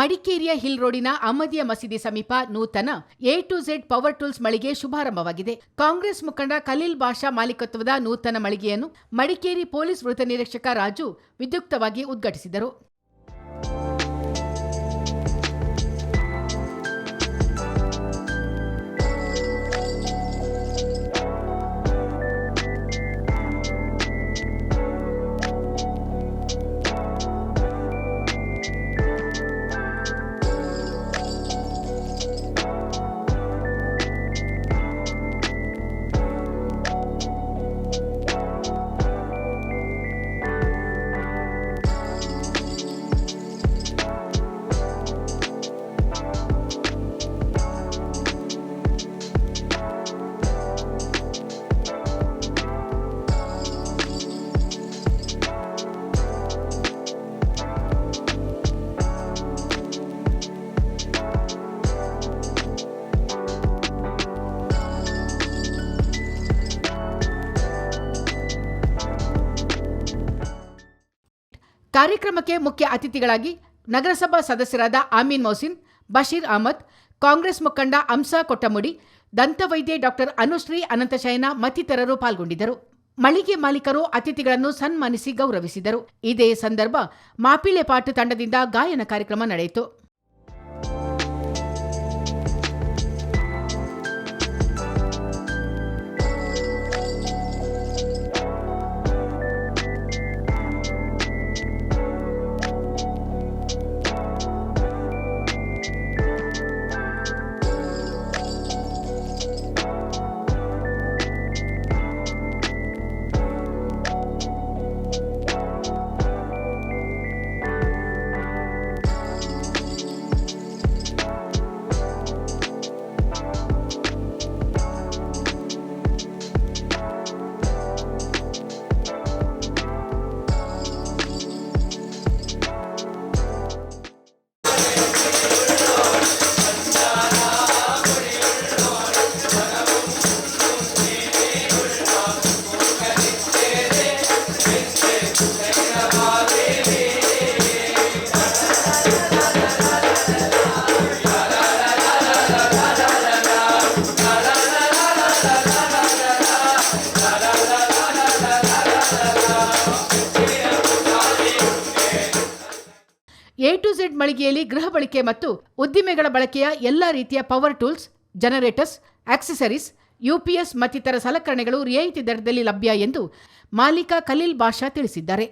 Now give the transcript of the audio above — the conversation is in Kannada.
ಮಡಿಕೇರಿಯ ಹಿಲ್ ರೋಡಿನ ಅಹಮದಿಯಾ ಮಸೀದಿ ಸಮೀಪ ನೂತನ A to Z power tools ಮಳಿಗೆ ಶುಭಾರಂಭವಾಗಿದೆ. ಕಾಂಗ್ರೆಸ್ ಮುಖಂಡ ಖಲೀಲ್ ಬಾಷಾ ಮಾಲೀಕತ್ವದ ನೂತನ ಮಳಿಗೆಯನ್ನು ಮಡಿಕೇರಿ ಪೊಲೀಸ್ ವೃತ್ತ ನಿರೀಕ್ಷಕ ರಾಜು ವಿದ್ಯುಕ್ತವಾಗಿ ಉದ್ಘಾಟಿಸಿದರು. ಕಾರ್ಯಕ್ರಮಕ್ಕೆ ಮುಖ್ಯ ಅತಿಥಿಗಳಾಗಿ ನಗರಸಭಾ ಸದಸ್ಯರಾದ ಆಮೀನ್ ಮೌಸಿನ್, ಬಶೀರ್ ಅಹಮದ್, ಕಾಂಗ್ರೆಸ್ ಮುಖಂಡ ಅಂಸಾ ಕೊಟ್ಟಮುಡಿ, ದಂತವೈದ್ಯೆ ಡಾ ಅನುಶ್ರೀ ಅನಂತಶಯನ ಮತ್ತಿತರರು ಪಾಲ್ಗೊಂಡಿದ್ದರು. ಮಳಿಗೆ ಮಾಲೀಕರು ಅತಿಥಿಗಳನ್ನು ಸನ್ಮಾನಿಸಿ ಗೌರವಿಸಿದರು. ಇದೇ ಸಂದರ್ಭ ಮಾಪಿಳೆ ಪಾಟು ತಂಡದಿಂದ ಗಾಯನ ಕಾರ್ಯಕ್ರಮ ನಡೆಯಿತು. ಎ ಟು ಝೆಡ್ ಮಳಿಗೆಯಲ್ಲಿ ಗೃಹ ಬಳಕೆ ಮತ್ತು ಉದ್ದಿಮೆಗಳ ಬಳಕೆಯ ಎಲ್ಲಾ ರೀತಿಯ power tools, generators, accessories, UPS ಮತ್ತಿತರ ಸಲಕರಣೆಗಳು ರಿಯಾಯಿತಿ ದರದಲ್ಲಿ ಲಭ್ಯ ಎಂದು ಮಾಲೀಕ ಖಲೀಲ್ ಬಾಷಾ ತಿಳಿಸಿದ್ದಾರೆ.